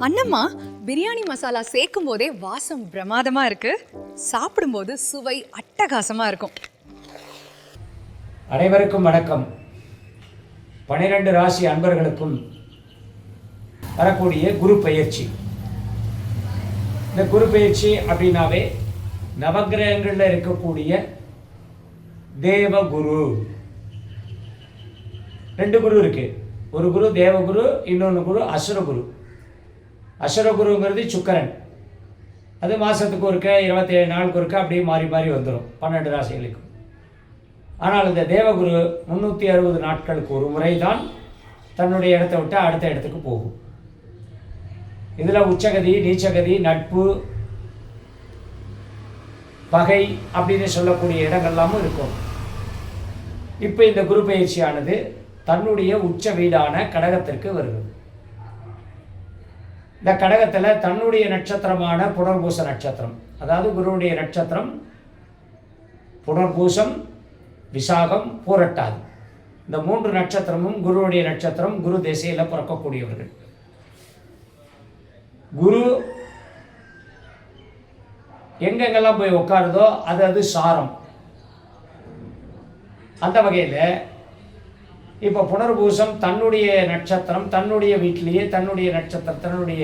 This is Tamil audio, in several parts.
அண்ணம்மா பிரியாணி மசாலா சேர்க்கும் போதே வாசம் பிரமாதமா இருக்கு, சாப்பிடும்போது சுவை அட்டகாசமா இருக்கும். அனைவருக்கும் வணக்கம். 12 ராசி அன்பர்களுக்கும் வரக்கூடிய குரு பயிற்சி. இந்த குரு பயிற்சி அப்படின்னாவே நவகிரகங்களில் இருக்கக்கூடிய தேவகுரு, 2 குரு இருக்கு. ஒரு குரு தேவகுரு, இன்னொன்று குரு அசுரகுரு. அசுரகுருங்கிறது சுக்கரன். அது மாதத்துக்கு ஒருக்க 27 நாளுக்கு ஒருக்க அப்படியே மாறி மாறி வந்துடும் 12 ராசிகளுக்கும். ஆனால் இந்த தேவகுரு 360 நாட்களுக்கு ஒரு முறை தான் தன்னுடைய இடத்தை விட்டு அடுத்த இடத்துக்கு போகும். இதில் உச்சகதி, நீச்சகதி, நட்பு, பகை அப்படின்னு சொல்லக்கூடிய இடங்கள்லாமும் இருக்கும். இப்போ இந்த குரு பயிற்சியானது தன்னுடைய உச்ச வீடான கடகத்திற்கு வருகிறது. இந்த கடகத்தில் தன்னுடைய நட்சத்திரமான புனர்பூச நட்சத்திரம், அதாவது குருவுடைய நட்சத்திரம் புனர்பூசம், விசாகம், பூரட்டாதி, இந்த 3 நட்சத்திரமும் குருவுடைய நட்சத்திரம். குரு திசையில் பிறக்கக்கூடியவர்கள். குரு எங்கெங்கெல்லாம் போய் உட்காருதோ அது சாரம். அந்த வகையில் இப்போ புனர்பூசம் தன்னுடைய நட்சத்திரம், தன்னுடைய வீட்டிலேயே, தன்னுடைய நட்சத்திரம், தன்னுடைய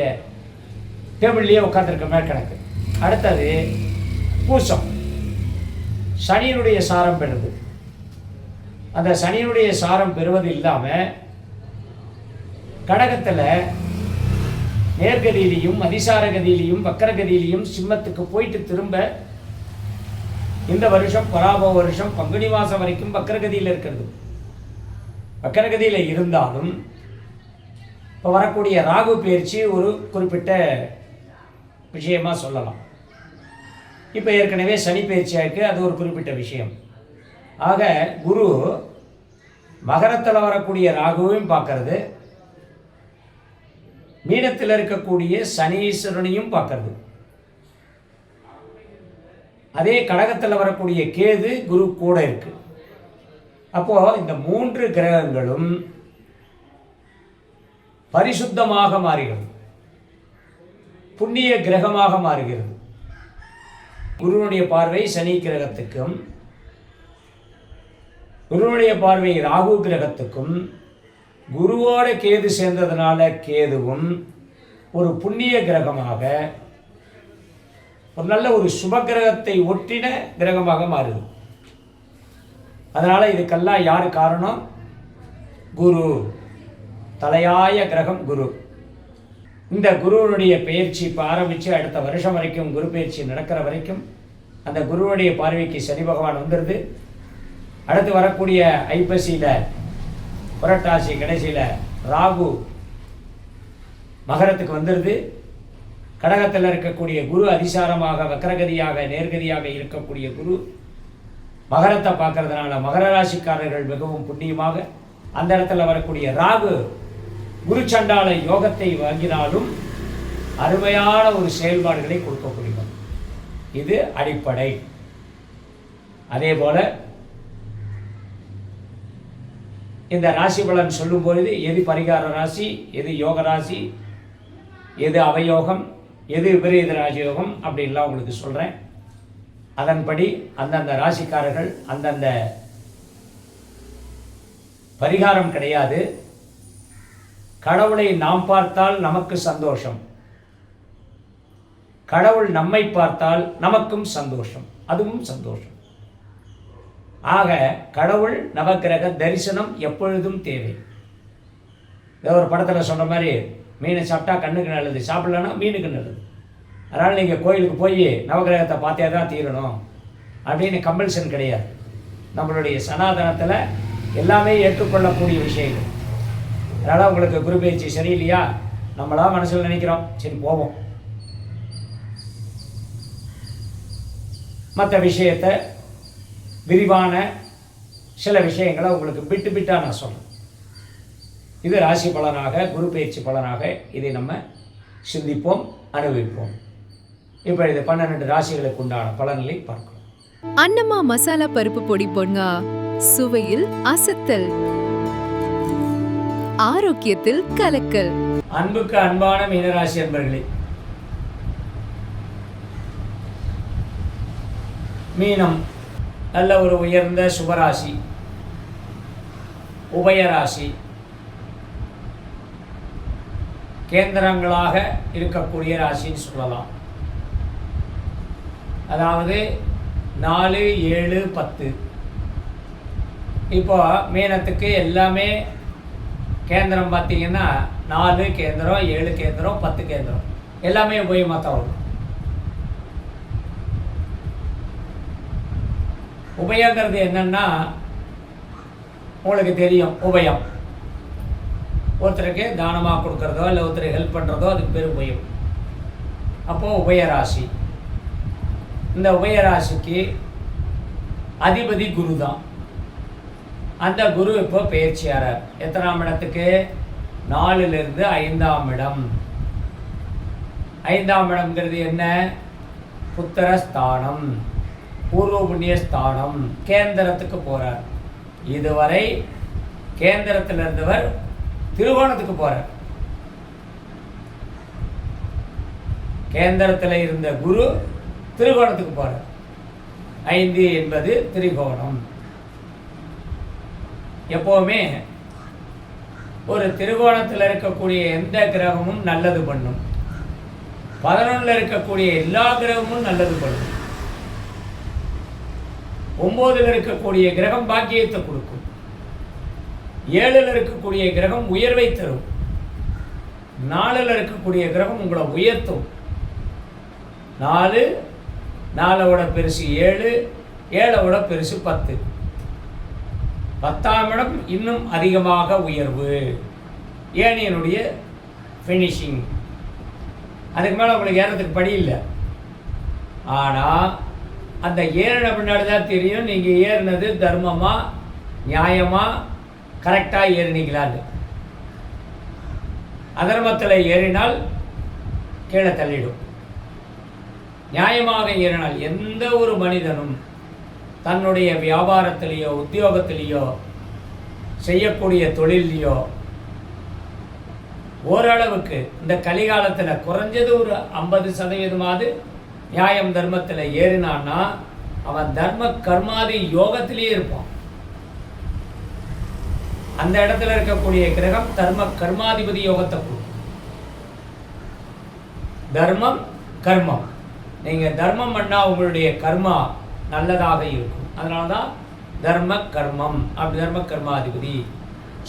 டேபிள்லேயே உட்காந்துருக்க மேற்கணக்கு. அடுத்தது பூசம், சனியினுடைய சாரம் பெறுது. அந்த சனியினுடைய சாரம் பெறுவது இல்லாமல் கடகத்தில் நேர்கதியிலையும் அதிசார கதியிலையும் வக்கரகதியிலையும் சிம்மத்துக்கு போயிட்டு திரும்ப இந்த வருஷம் பராபவ வருஷம் பங்குனி மாதம் வரைக்கும் வக்கரகதியில் இருக்கிறது. வக்கரகதியில் இருந்தாலும் இப்போ வரக்கூடிய ராகு பயிற்சி ஒரு குறிப்பிட்ட விஷயமாக சொல்லலாம். இப்போ ஏற்கனவே சனி பயிற்சியாக இருக்குது, அது ஒரு குறிப்பிட்ட விஷயம். ஆக குரு மகரத்தில் வரக்கூடிய ராகுவையும் பார்க்கறது, மீனத்தில் இருக்கக்கூடிய சனீஸ்வரனையும் பார்க்கறது, அதே கடகத்தில் வரக்கூடிய கேது குரு கூட இருக்கு. அப்போது இந்த 3 கிரகங்களும் பரிசுத்தமாக மாறுகிறது, புண்ணிய கிரகமாக மாறுகிறது. குருவுடைய பார்வை சனி கிரகத்துக்கும், குருவுடைய பார்வை ராகு கிரகத்துக்கும், குருவோட கேது சேர்ந்ததுனால கேதுவும் ஒரு புண்ணிய கிரகமாக, ஒரு நல்ல ஒரு சுப கிரகத்தை ஒட்டின கிரகமாக மாறுது. அதனால் இதுக்கெல்லாம் யார் காரணம்? குரு, தலையாய கிரகம் குரு. இந்த குருவனுடைய பயிற்சி இப்போ ஆரம்பித்து அடுத்த வருஷம் வரைக்கும், குரு பயிற்சி நடக்கிற வரைக்கும் அந்த குருவனுடைய பார்வைக்கு சனி பகவான் வந்துடுது. அடுத்து வரக்கூடிய ஐப்பசியில், புரட்டாசி கடைசியில் ராகு மகரத்துக்கு வந்துடுது. கடகத்தில் இருக்கக்கூடிய குரு அதிசாரமாக வக்கரகதியாக நேர்கதியாக இருக்கக்கூடிய குரு மகரத்தை பார்க்கறதுனால மகர ராசிக்காரர்கள் மிகவும் புண்ணியமாக, அந்த இடத்துல வரக்கூடிய ராகு குரு சண்டால யோகத்தை வாங்கினாலும் அருமையான ஒரு செயல்பாடுகளை கொடுக்கக்கூடியவர். இது அடிப்படை. அதே போல இந்த ராசி பலன் சொல்லும் பொழுது எது பரிகார ராசி, எது யோக ராசி, எது அவயோகம், எது விபரீத ராஜயோகம் அப்படின்லாம் உங்களுக்கு சொல்கிறேன். அதன்படி அந்தந்த ராசிக்காரர்கள் அந்தந்த பரிகாரம் கிடையாது. கடவுளை நாம் பார்த்தால் நமக்கு சந்தோஷம், கடவுள் நம்மை பார்த்தால் நமக்கும் சந்தோஷம், அதுவும் சந்தோஷம். ஆக கடவுள் நவக்கிரக தரிசனம் எப்பொழுதும் தேவை. ஒரு படத்தில் சொன்ன மாதிரி மீனை சாப்பிட்டா கண்ணுக்கு நல்லது, சாப்பிடலன்னா மீனுக்கு நல்லது. அதனால் நீங்கள் கோயிலுக்கு போய் நவகிரகத்தை பார்த்தே தான் தீரணும் அப்படின்னு கம்பல்சன் கிடையாது. நம்மளுடைய சனாதனத்தில் எல்லாமே ஏற்றுக்கொள்ளக்கூடிய விஷயங்கள். அதனால் உங்களுக்கு குரு பயிற்சி சரியில்லையா, நம்மளா மனசில் நினைக்கிறோம், சரி போவோம். மற்ற விஷயத்தை விரிவான சில விஷயங்களை உங்களுக்கு பிட்டு பிட்டாக நான் சொல்கிறேன். இது ராசி பலனாக, குரு பயிற்சி பலனாக இதை நம்ம சிந்திப்போம், அனுபவிப்போம். இப்போ இது 12 ராசிகளுக்கு உண்டான பலன்களை பார்க்கலாம். அன்னம்மா மசாலா பருப்பு பொடி பொங்க சுவையில் அசத்தல், ஆரோக்கியத்தில் கலக்கல். அன்புக்கு அன்பான மீனராசி அன்பர்களே, மீனம் நல்ல ஒரு உயர்ந்த சுபராசி, உபயராசி, கேந்திரங்களாக இருக்கக்கூடிய ராசின்னு சொல்லலாம். அதாவது 4, 7, 10. இப்போ மீனத்துக்கு எல்லாமே கேந்திரம் பார்த்தீங்கன்னா 4 கேந்திரம், 7 கேந்திரம், 10 கேந்திரம் எல்லாமே உபயமாக தான் வரும். உபயங்கிறது என்னன்னா உங்களுக்கு தெரியும். உபயம் ஒருத்தருக்கு தானமாக கொடுக்குறதோ இல்லை ஒருத்தருக்கு ஹெல்ப் பண்ணுறதோ அதுக்கு பேர் உபயம். அப்போது உபயராசி, இந்த உபயராசிக்கு அதிபதி குரு தான். அந்த குரு இப்போ பயிற்சியாளர் எத்தனாம் இடத்துக்கு? 4லிருந்து 5ஆம் இடம். 5ஆம் இடம்ங்கிறது என்ன? புத்திரஸ்தானம், பூர்வ புண்ணிய ஸ்தானம், கேந்திரத்துக்கு போகிறார். இதுவரை கேந்திரத்தில் இருந்தவர் திருகோணத்துக்கு போகிறார். கேந்திரத்தில் இருந்த குரு திருகோணத்துக்கு போகிறார். 5 என்பது திரிகோணம். எப்போவுமே ஒரு திருகோணத்தில் இருக்கக்கூடிய எந்த கிரகமும் நல்லது பண்ணும். 11ல் இருக்கக்கூடிய எல்லா கிரகமும் நல்லது பண்ணும். 9ல் இருக்கக்கூடிய கிரகம் பாக்கியத்தை கொடுக்கும். 7ல் இருக்கக்கூடிய கிரகம் உயர்வை தரும். 4ல் இருக்கக்கூடிய கிரகம் உங்களை உயர்த்தும். 4 பெருசு 7, 7 பெருசு 10. 10ஆம் இடம் இன்னும் அதிகமாக உயர்வு. ஏனியனுடைய ஃபினிஷிங். அதுக்கு மேலே உங்களுக்கு ஏறதுக்கு படி இல்லை. ஆனால் அந்த ஏறின பின்னாடி தான் தெரியும் நீங்கள் ஏறினது தர்மமாக, நியாயமாக, கரெக்டாக ஏறினீங்களான்னு. அதர்மத்தில் ஏறினால் கீழே தள்ளிடும். நியாயமாக ஏறினால் எந்த ஒரு மனிதனும் தன்னுடைய வியாபாரத்திலேயோ உத்தியோகத்திலேயோ செய்யக்கூடிய தொழிலையோ ஓரளவுக்கு இந்த கலிகாலத்தில் குறைஞ்சது ஒரு 50% நியாயம் தர்மத்தில் ஏறினான்னா அவன் தர்ம கர்மாதி யோகத்திலேயே இருப்பான். அந்த இடத்துல இருக்கக்கூடிய கிரகம் தர்ம கர்மாதிபதி யோகத்தை கொடுக்கும். தர்மம் கர்மம். நீங்கள் தர்மம் பண்ணால் உங்களுடைய கர்மா நல்லதாக இருக்கும். அதனால தான் தர்ம கர்மம். அப்படி தர்ம கர்மாதிபதி.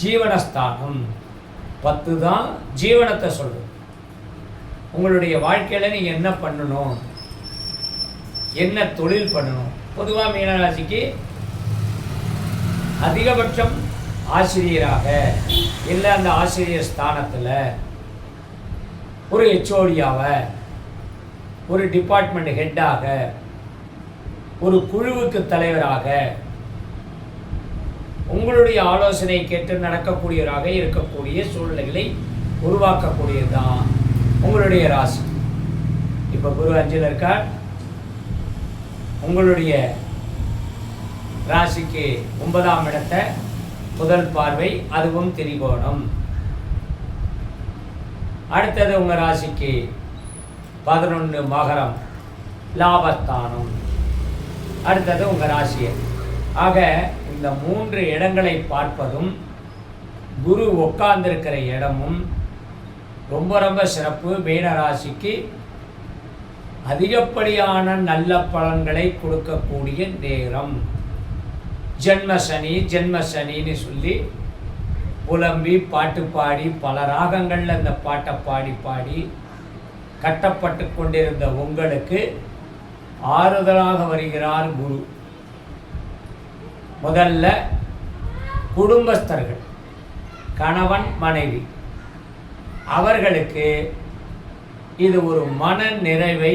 ஜீவனஸ்தானம் 10 தான் ஜீவனத்தை சொல்லும். உங்களுடைய வாழ்க்கையில் நீங்கள் என்ன பண்ணணும், என்ன தொழில் பண்ணணும். பொதுவாக மீனராசிக்கு அதிகபட்சம் ஆசிரியராக இல்லை அந்த ஆசிரியர் ஸ்தானத்தில் ஒரு ஹெச்ஓடியாக, ஒரு டிபார்ட்மெண்ட் ஹெட்டாக, ஒரு குழுவுக்கு தலைவராக, உங்களுடைய ஆலோசனை கேட்டு நடக்கக்கூடியவராக இருக்கக்கூடிய சூழ்நிலைகளை உருவாக்கக்கூடியது தான் உங்களுடைய ராசி. இப்போ குரு 5ல் இருக்கார். உங்களுடைய ராசிக்கு 9ஆம் இடத்தை முதல் பார்வை, அதுவும் திரிகோணம். அடுத்தது உங்கள் ராசிக்கு 11 மகரம், லாபஸ்தானம். அடுத்தது உங்கள் ராசியை. ஆக இந்த 3 இடங்களை பார்ப்பதும் குரு உட்கார்ந்திருக்கிற இடமும் ரொம்ப ரொம்ப சிறப்பு. மீன ராசிக்கு அதிகப்படியான நல்ல பலன்களை கொடுக்கக்கூடிய நேரம். ஜென்மசனி ஜென்மசனின்னு சொல்லி புலம்பி பாட்டு பாடி பல ராகங்களில் அந்த பாட்டை பாடி பாடி கட்டப்பட்டு கொண்டிருந்த உங்களுக்கு ஆறுதலாக வருகிறார் குரு. முதல்ல குடும்பஸ்தர்கள், கணவன் மனைவி, அவர்களுக்கு இது ஒரு மன நிறைவை,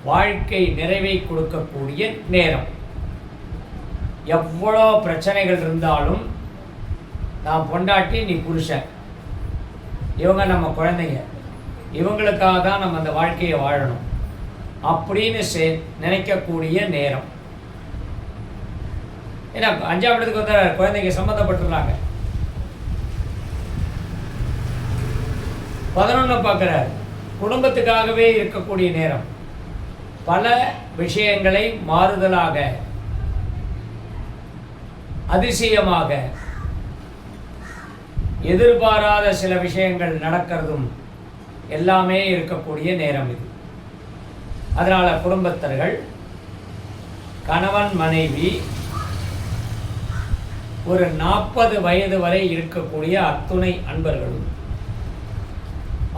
வாழ்க்கை நிறைவை கொடுக்கக்கூடிய நேரம். எவ்வளோ பிரச்சனைகள் இருந்தாலும் நான் பொண்டாட்டி, நீ புருஷன், இவங்க நம்ம குழந்தைங்க, இவங்களுக்காக தான் நம்ம அந்த வாழ்க்கையை வாழணும் அப்படின்னு நினைக்கக்கூடிய நேரம். ஏன்னா 5ஆம் இடத்துக்கு வந்து குழந்தைங்க சம்மந்தப்பட்டுறாங்க. 11 பார்க்குறார். குடும்பத்துக்காகவே இருக்கக்கூடிய நேரம். பல விஷயங்களை மாறுதலாக, அதிசயமாக, எதிர்பாராத சில விஷயங்கள் நடக்கிறதும் எல்லாமே இருக்கக்கூடிய நேரம் இது. அதனால் குடும்பத்தர்கள், கணவன் மனைவி, ஒரு 40 வயது வரை இருக்கக்கூடிய அத்துணை அன்பர்களும்,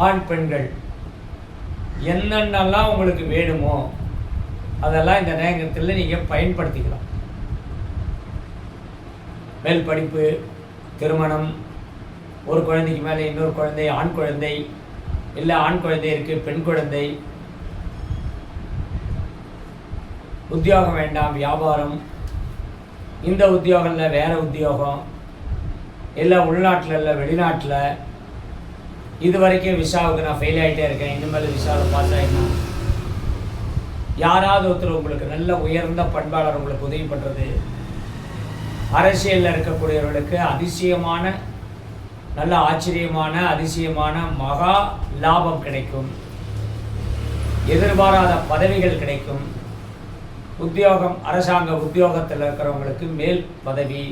ஆண் பெண்கள், என்னென்னலாம் உங்களுக்கு வேணுமோ அதெல்லாம் இந்த நேரத்தில் நீங்கள் பயன்படுத்திக்கலாம். மேல் படிப்பு, திருமணம், ஒரு குழந்தைக்கு மேலே இன்னொரு குழந்தை, ஆண் குழந்தை, இல்லை ஆண் குழந்தை இருக்குது, பெண் குழந்தை, உத்தியோகம் வேண்டாம், வியாபாரம், இந்த உத்தியோகம் இல்லை வேறு உத்தியோகம், இல்லை உள்நாட்டில் இல்லை வெளிநாட்டில், இது வரைக்கும் விசாவுக்கு நான் ஃபெயில் ஆகிட்டே இருக்கேன், இனிமேல் விசாவில் பாஸ் ஆகிடணும், யாராவது ஒருத்தர் உங்களுக்கு நல்ல உயர்ந்த பண்பாளர் உங்களுக்கு உதவி பண்ணுறது, அரசியலில் இருக்கக்கூடியவர்களுக்கு அதிசயமான, நல்ல ஆச்சரியமான, அதிசயமான மகா லாபம் கிடைக்கும், எதிர்பாராத பதவிகள் கிடைக்கும், உத்தியோகம், அரசாங்க உத்தியோகத்தில் இருக்கிறவங்களுக்கு மேல் பதவி,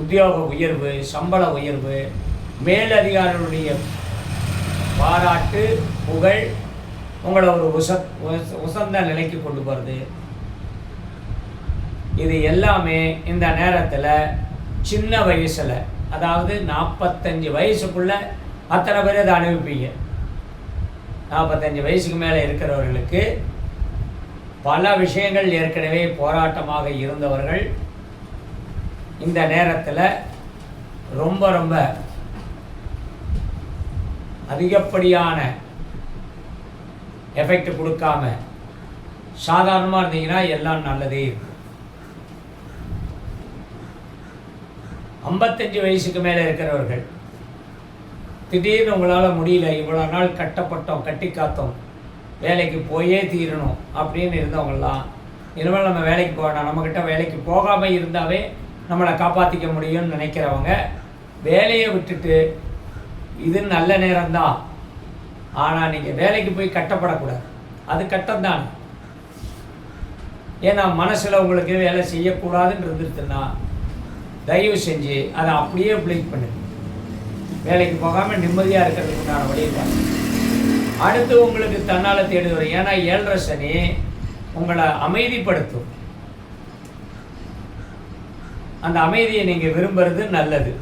உத்தியோக உயர்வு, சம்பள உயர்வு, மேலதிகாரிகளுடைய பாராட்டு, புகழ் உங்களை ஒரு உசந்த நிலைக்கு கொண்டு போகிறது. இது எல்லாமே இந்த நேரத்தில் சின்ன வயசில், அதாவது 45 வயசுக்குள்ளே அத்தனை பேர் அதை அனுபவிப்பீங்க. 45 வயசுக்கு மேலே இருக்கிறவர்களுக்கு பல விஷயங்கள் ஏற்கனவே போராட்டமாக இருந்தவர்கள் இந்த நேரத்தில் ரொம்ப ரொம்ப அதிகப்படியான எஃபெக்ட் கொடுக்காம சாதாரணமாக இருந்தீங்கன்னா எல்லாம் நல்லதே இருக்கும். 55 வயசுக்கு மேலே இருக்கிறவர்கள் திடீர்னு உங்களால் முடியல, இவ்வளோ நாள் கட்டப்பட்டோம், கட்டி காத்தோம், வேலைக்கு போயே தீரணும் அப்படின்னு இருந்தவங்களாம் இனிமேல் நம்ம வேலைக்கு போகணும், நம்மக்கிட்ட வேலைக்கு போகாமல் இருந்தாவே நம்மளை காப்பாற்றிக்க முடியும்னு நினைக்கிறவங்க வேலையை விட்டுட்டு, இது நல்ல நேரம்தான், ஆனால் நீங்கள் வேலைக்கு போய் கட்டப்படக்கூடாது, அது கட்டம்தான். ஏன்னா மனசில் உங்களுக்கு வேலை செய்யக்கூடாதுன்னு இருந்துருச்சுன்னா தயவு செஞ்சு அதை அப்படியே பிளேக் பண்ணுங்க. வேலைக்கு போகாமல் நிம்மதியாக இருக்கிறதுக்கு உண்டான வழியை பாருங்க. அடுத்து உங்களுக்கு தன்னால் தேடி வரும். ஏன்னா 7.5 சனி உங்களை அமைதிப்படுத்தும். அந்த அமைதியை நீங்கள் விரும்புறது நல்லது.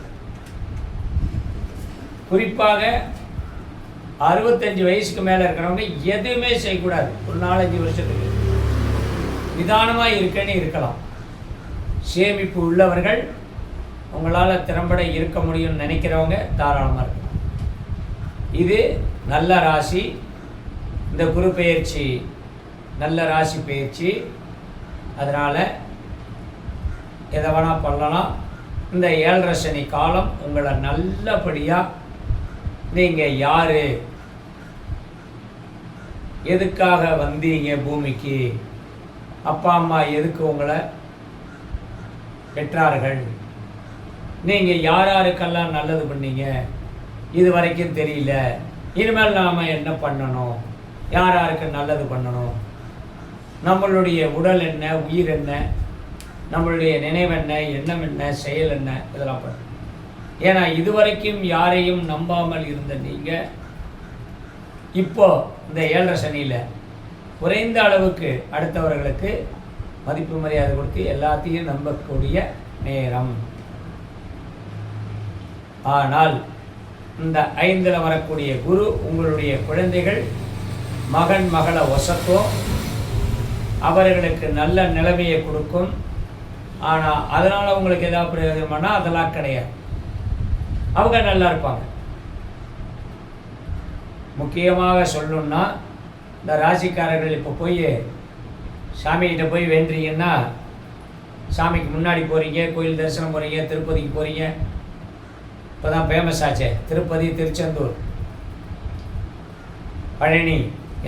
குறிப்பாக 65 வயசுக்கு மேலே இருக்கிறவங்க எதுவுமே செய்யக்கூடாது. ஒரு 4-5 வருஷத்துக்கு நிதானமாக இருக்கன்னு இருக்கலாம். சேமிப்பு உள்ளவர்கள், உங்களால் திறம்பட இருக்க முடியும்னு நினைக்கிறவங்க தாராளமாக இருக்கலாம். இது நல்ல ராசி. இந்த குரு பெயர்ச்சி நல்ல ராசி பெயர்ச்சி. அதனால் எதை வேணால் பண்ணலாம். இந்த 7.5 சனி காலம் உங்களை நல்லபடியாக, நீங்கள் யார், எதுக்காக வந்தீங்க பூமிக்கு, அப்பா அம்மா எதுக்கு உங்களை பெற்றார்கள், நீங்கள் யாருக்கெல்லாம் நல்லது பண்ணீங்க, இது வரைக்கும் தெரியல, இனிமேல் நாம் என்ன பண்ணணும், யாருக்கு நல்லது பண்ணணும், நம்மளுடைய உடல் என்ன, உயிர் என்ன, நம்மளுடைய நினைவென்ன, எண்ணம் என்ன, செயல் என்ன, இதெல்லாம் பண்ணணும். ஏன்னா இதுவரைக்கும் யாரையும் நம்பாமல் இருந்த நீங்கள் இப்போ இந்த 7.5 சனியில் குறைந்த அளவுக்கு அடுத்தவர்களுக்கு மதிப்பு மரியாதை கொடுத்து எல்லாத்தையும் நம்பக்கூடிய நேரம். ஆனால் இந்த 5ல் வரக்கூடிய குரு உங்களுடைய குழந்தைகள், மகன் மகளை ஒசக்கும், அவர்களுக்கு நல்ல நிலைமையை கொடுக்கும். ஆனால் அதனால் உங்களுக்கு ஏதாவது பிரயோஜனமானால் அதெல்லாம் கிடையாது. அவங்க நல்லா இருப்பாங்க. முக்கியமாக சொல்லணுன்னா, இந்த ராசிக்காரர்கள் இப்போ போய் சாமிகிட்ட போய் வேண்டுறீங்கன்னா, சாமிக்கு முன்னாடி போகிறீங்க, கோயில் தரிசனம் போகிறீங்க, திருப்பதிக்கு போகிறீங்க. இப்போ தான் ஃபேமஸ் ஆச்சே திருப்பதி, திருச்செந்தூர், பழனி,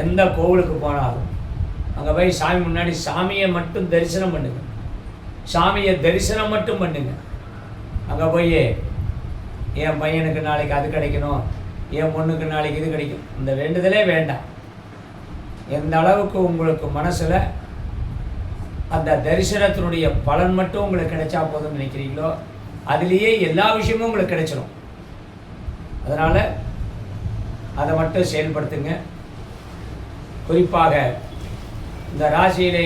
எந்த கோவிலுக்கு போனாலும் அங்கே போய் சாமி முன்னாடி சாமியை மட்டும் தரிசனம் பண்ணுங்க. சாமியை தரிசனம் மட்டும் பண்ணுங்க. அங்கே போய் என் பையனுக்கு நாளைக்கு அது கிடைக்கணும், என் பொண்ணுக்கு நாளைக்கு இது கிடைக்கும், இந்த வேண்டுதலே வேண்டாம். எந்த அளவுக்கு உங்களுக்கு மனசில் அந்த தரிசனத்தினுடைய பலன் மட்டும் உங்களுக்கு கிடைச்சா போதும்னு நினைக்கிறீங்களோ அதுலேயே எல்லா விஷயமும் உங்களுக்கு கிடைச்சிடும். அதனால் அதை மட்டும் செயல்படுத்துங்க. குறிப்பாக இந்த ராசியிலே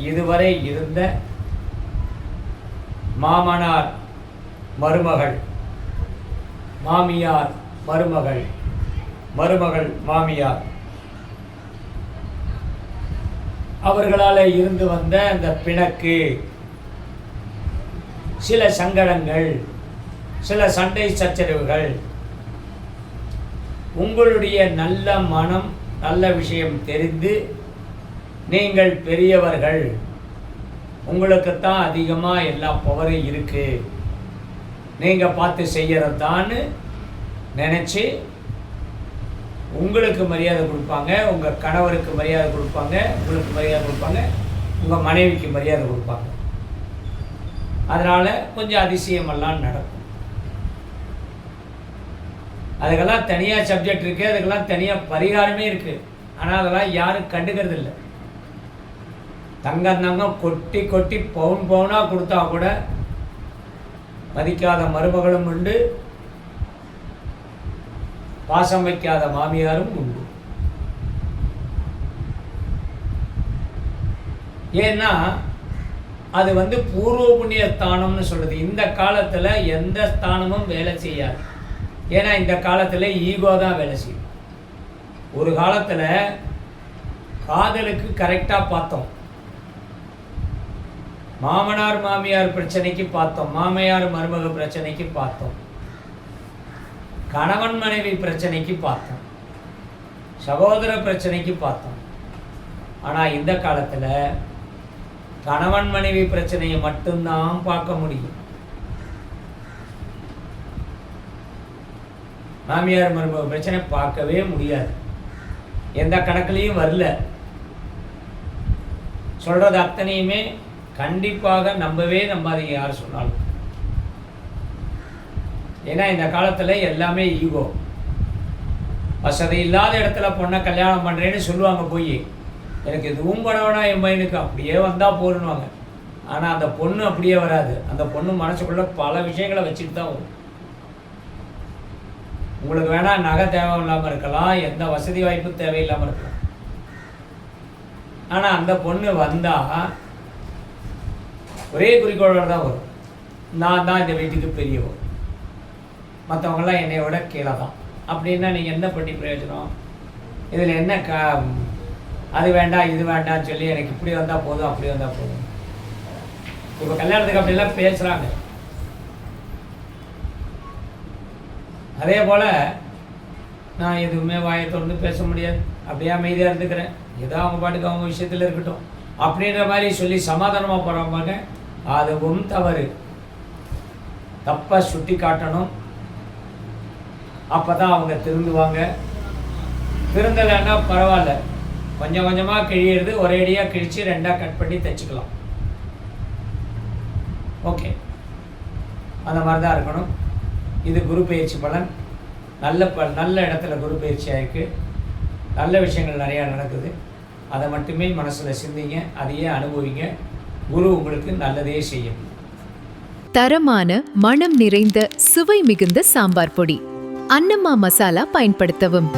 இதுவரை இருந்த மாமனார் மருமகள், மாமியார் மருமகள், மருமகள் மாமியார், அவர்களால் இருந்து வந்த அந்த பிணக்கு, சில சங்கடங்கள், சில சண்டை சச்சரவுகள், உங்களுடைய நல்ல மனம், நல்ல விஷயம் தெரிந்து நீங்கள் பெரியவர்கள், உங்களுக்குத்தான் அதிகமாக எல்லா பவரும் இருக்குது, நீங்கள் பார்த்து செய்கிறதான்னு நினச்சி உங்களுக்கு மரியாதை கொடுப்பாங்க, உங்கள் கணவருக்கு மரியாதை கொடுப்பாங்க, உங்களுக்கு மரியாதை கொடுப்பாங்க, உங்கள் மனைவிக்கு மரியாதை கொடுப்பாங்க. அதனால் கொஞ்சம் அதிசயமெல்லாம் நடக்கும். அதுக்கெல்லாம் தனியாக சப்ஜெக்ட் இருக்குது, அதுக்கெல்லாம் தனியாக பரிகாரமே இருக்குது. ஆனால் அதெல்லாம் யாரும் கண்டுக்கிறது இல்லை. தங்கம் கொட்டி கொட்டி பவுனாக கொடுத்தா கூட மதிக்காத மருமகளும் உண்டு, பாசம் வைக்காத மாமியாரும் உண்டு. ஏன்னா அது பூர்வ புண்ணிய ஸ்தானம்னு சொல்லுது. இந்த காலத்தில் எந்த ஸ்தானமும் வேலை செய்யாது. ஏன்னா இந்த காலத்தில் ஈகோ தான் வேலை செய்யும். ஒரு காலத்தில் காதலுக்கு கரெக்டாக பார்த்தோம், மாமனார் மாமியார் பிரச்சனைக்கு பார்த்தோம், மாமியார் மருமக பிரச்சனைக்கு பார்த்தோம், கணவன் மனைவி பிரச்சனைக்கு பார்த்தோம், சகோதர பிரச்சனைக்கு பார்த்தோம். ஆனால் இந்த காலத்தில் கணவன் மனைவி பிரச்சனையை மட்டும்தான் பார்க்க முடியும். மாமியார் மருமக பிரச்சனை பார்க்கவே முடியாது. எந்த கணக்குலையும் வரல. சொல்கிறது அத்தனையுமே கண்டிப்பாக நம்பாதீங்க யார் சொன்னாலும். ஏன்னா இந்த காலத்தில் எல்லாமே ஈகோ. வசதி இல்லாத இடத்துல பொண்ணை கல்யாணம் பண்ணுறேன்னு சொல்லுவாங்க போய், எனக்கு இதுவும் பண்ணவனா என் பையனுக்கு அப்படியே வந்தால் போடுவாங்க. ஆனால் அந்த பொண்ணு அப்படியே வராது. அந்த பொண்ணு மனசுக்குள்ளே பல விஷயங்களை வச்சுட்டு தான் வரும். உங்களுக்கு வேணால் நகை தேவையில்லாமல் இருக்கலாம், எந்த வசதி வாய்ப்பு தேவையில்லாமல் இருக்கலாம். ஆனால் அந்த பொண்ணு வந்தால் ஒரே குறிக்கோளோடு தான் வரும், நான் தான் இந்த வீட்டுக்கு பெரியவன், மற்றவங்களாம் என்னை விட கீழே தான். அப்படின்னா நீங்கள் என்ன பண்ணி பிரயோஜனம்? இதில் என்ன அது வேண்டாம் இது வேண்டாம்னு சொல்லி எனக்கு இப்படி வந்தால் போதும் அப்படி வந்தால் போதும். இப்போ கல்யாணத்துக்கு அப்படிலாம் பேசுகிறாங்க. அதே போல் நான் எதுவுமே வாயை தொடர்ந்து பேச முடியாது, அப்படியே அமைதியாக இருந்துக்கிறேன், ஏதோ அவங்க பாட்டுக்கு அவங்க விஷயத்தில் இருக்கட்டும் அப்படின்ற மாதிரி சொல்லி சமாதானமாக போகிறவங்க, அதுவும் தவறு. தப்பை சுட்டி காட்டணும், அப்போ தான் அவங்க திருந்துவாங்க. திருந்தலைன்னா பரவாயில்ல, கொஞ்சம் கொஞ்சமாக கிழியிறது, ஒரேடியாக கிழித்து ரெண்டாக கட் பண்ணி தைச்சிக்கலாம். ஓகே, அந்த மாதிரி தான் இருக்கணும். இது குரு பயிற்சி பலன். நல்ல இடத்துல குரு பயிற்சியாக இருக்குது, நல்ல விஷயங்கள் நிறையா நடக்குது. அதை மட்டுமே மனசில் சிந்திங்க, அதையே அனுபவிங்க. குரு உங்களுக்கு நல்லதே செய்யும். தரமான மணம் நிறைந்த சுவை மிகுந்த சாம்பார் பொடி அன்னம்மா மசாலா பயன்படுத்தவும்.